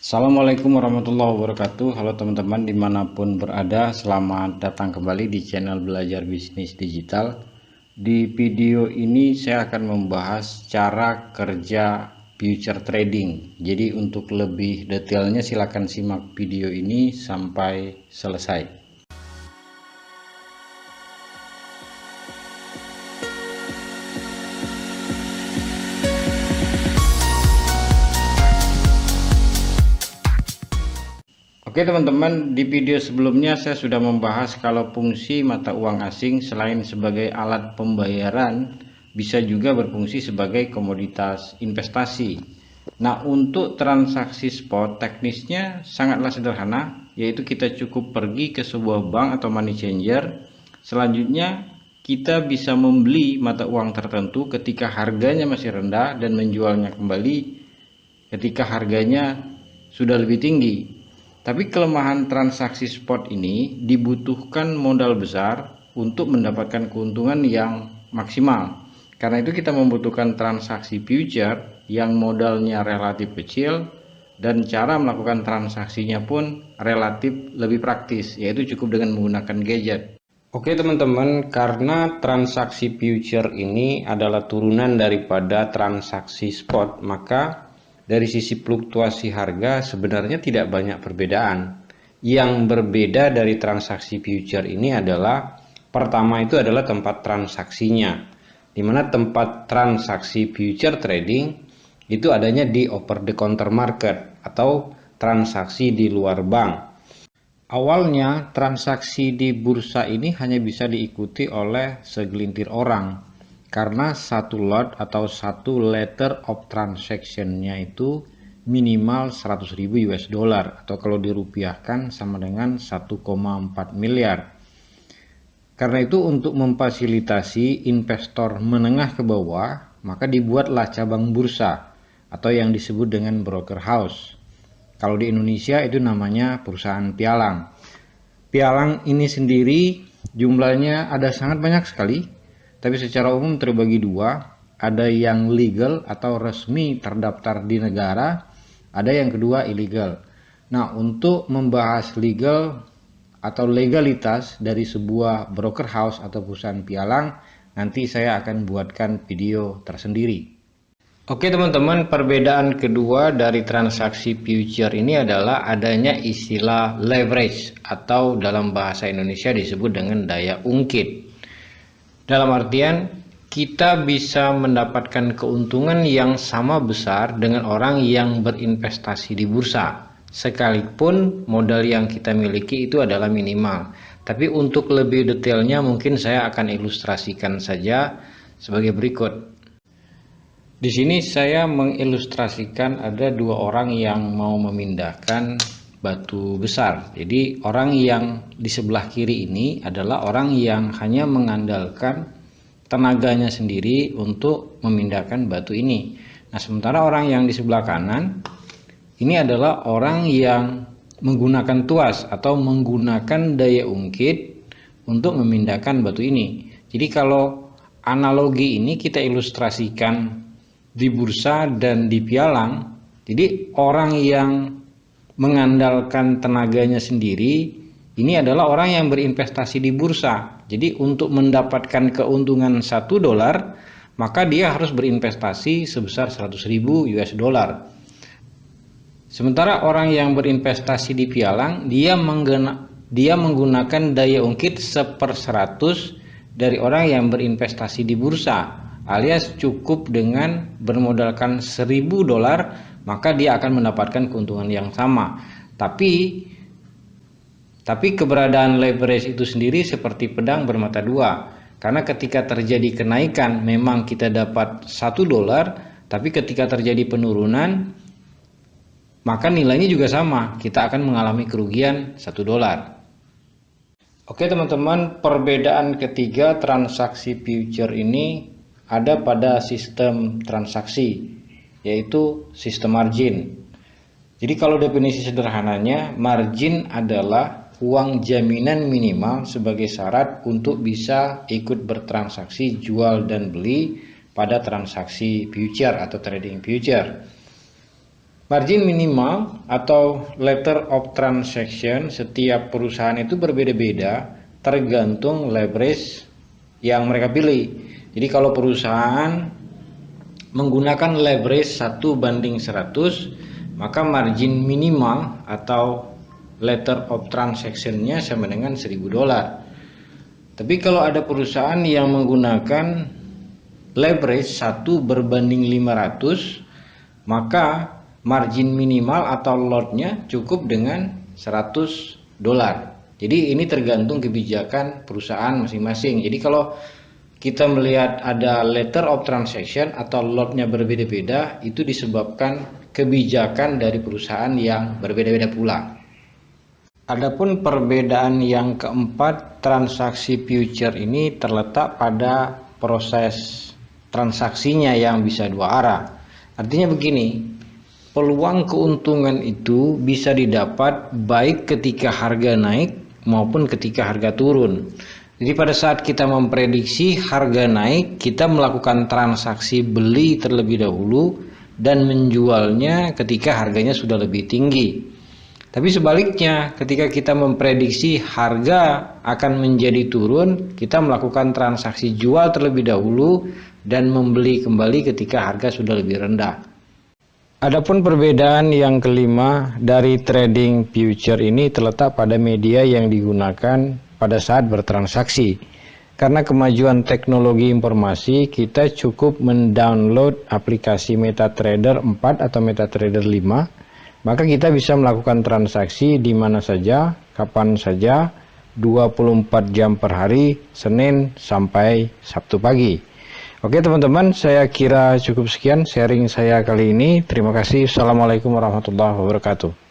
Assalamualaikum warahmatullahi wabarakatuh. Halo teman-teman dimanapun berada, selamat datang kembali di channel Belajar Bisnis Digital. Di video ini saya akan membahas cara kerja future trading. Jadi untuk lebih detailnya silakan simak video ini sampai selesai. Oke teman-teman, di video sebelumnya saya sudah membahas kalau fungsi mata uang asing selain sebagai alat pembayaran bisa juga berfungsi sebagai komoditas investasi. Nah, untuk transaksi spot teknisnya sangatlah sederhana, yaitu kita cukup pergi ke sebuah bank atau money changer. Selanjutnya kita bisa membeli mata uang tertentu ketika harganya masih rendah dan menjualnya kembali ketika harganya sudah lebih tinggi. Tapi kelemahan transaksi spot ini dibutuhkan modal besar untuk mendapatkan keuntungan yang maksimal. Karena itu kita membutuhkan transaksi future yang modalnya relatif kecil dan cara melakukan transaksinya pun relatif lebih praktis, yaitu cukup dengan menggunakan gadget. Oke teman-teman, karena transaksi future ini adalah turunan daripada transaksi spot, maka dari sisi fluktuasi harga sebenarnya tidak banyak perbedaan. Yang berbeda dari transaksi future ini adalah pertama itu adalah tempat transaksinya, di mana tempat transaksi future trading itu adanya di over the counter market atau transaksi di luar bank. Awalnya transaksi di bursa ini hanya bisa diikuti oleh segelintir orang, karena satu lot atau satu letter of transaction-nya itu minimal 100.000 US dollar atau kalau dirupiahkan sama dengan 1,4 miliar. Karena itu untuk memfasilitasi investor menengah ke bawah, maka dibuatlah cabang bursa atau yang disebut dengan broker house. Kalau di Indonesia itu namanya perusahaan pialang. Pialang ini sendiri jumlahnya ada sangat banyak sekali, tapi secara umum terbagi dua, ada yang legal atau resmi terdaftar di negara, ada yang kedua illegal. Nah, untuk membahas legal atau legalitas dari sebuah broker house atau perusahaan pialang, nanti saya akan buatkan video tersendiri. Oke teman-teman, perbedaan kedua dari transaksi future ini adalah adanya istilah leverage atau dalam bahasa Indonesia disebut dengan daya ungkit. Dalam artian kita bisa mendapatkan keuntungan yang sama besar dengan orang yang berinvestasi di bursa, sekalipun modal yang kita miliki itu adalah minimal. Tapi untuk lebih detailnya mungkin saya akan ilustrasikan saja sebagai berikut. Di sini saya mengilustrasikan ada dua orang yang mau memindahkan batu besar. Jadi orang yang di sebelah kiri ini adalah orang yang hanya mengandalkan tenaganya sendiri untuk memindahkan batu ini. Nah, sementara orang yang di sebelah kanan ini adalah orang yang menggunakan tuas atau menggunakan daya ungkit untuk memindahkan batu ini. Jadi kalau analogi ini kita ilustrasikan di bursa dan di pialang, jadi orang yang mengandalkan tenaganya sendiri ini adalah orang yang berinvestasi di bursa. Jadi untuk mendapatkan keuntungan $1, maka dia harus berinvestasi sebesar 100.000 US dollar. Sementara orang yang berinvestasi di pialang, dia menggunakan daya ungkit 1/100 dari orang yang berinvestasi di bursa, alias cukup dengan bermodalkan $1.000, maka dia akan mendapatkan keuntungan yang sama. Tapi keberadaan leverage itu sendiri seperti pedang bermata dua, karena ketika terjadi kenaikan memang kita dapat $1, tapi ketika terjadi penurunan maka nilainya juga sama, kita akan mengalami kerugian $1. Oke teman-teman, perbedaan ketiga transaksi future ini ada pada sistem transaksi, yaitu sistem margin. Jadi kalau definisi sederhananya, margin adalah uang jaminan minimal sebagai syarat untuk bisa ikut bertransaksi jual dan beli pada transaksi future atau trading future. Margin minimal atau letter of transaction setiap perusahaan itu berbeda-beda tergantung leverage yang mereka pilih. Jadi kalau perusahaan menggunakan leverage 1:100, maka margin minimal atau letter of transaction-nya sama dengan $1.000. Tapi kalau ada perusahaan yang menggunakan leverage 1:500, maka margin minimal atau lot-nya cukup dengan $100. Jadi ini tergantung kebijakan perusahaan masing-masing. Jadi kalau kita melihat ada letter of transaction atau lot-nya berbeda-beda, itu disebabkan kebijakan dari perusahaan yang berbeda-beda pula. Adapun perbedaan yang keempat, transaksi future ini terletak pada proses transaksinya yang bisa dua arah. Artinya begini, peluang keuntungan itu bisa didapat baik ketika harga naik maupun ketika harga turun. Jadi pada saat kita memprediksi harga naik, kita melakukan transaksi beli terlebih dahulu dan menjualnya ketika harganya sudah lebih tinggi. Tapi sebaliknya, ketika kita memprediksi harga akan menjadi turun, kita melakukan transaksi jual terlebih dahulu dan membeli kembali ketika harga sudah lebih rendah. Adapun perbedaan yang kelima dari trading future ini terletak pada media yang digunakan pada saat bertransaksi. Karena kemajuan teknologi informasi, kita cukup mendownload aplikasi MetaTrader 4 atau MetaTrader 5, maka kita bisa melakukan transaksi di mana saja, kapan saja, 24 jam per hari, Senin sampai Sabtu pagi. Oke teman-teman, saya kira cukup sekian sharing saya kali ini. Terima kasih. Assalamualaikum warahmatullahi wabarakatuh.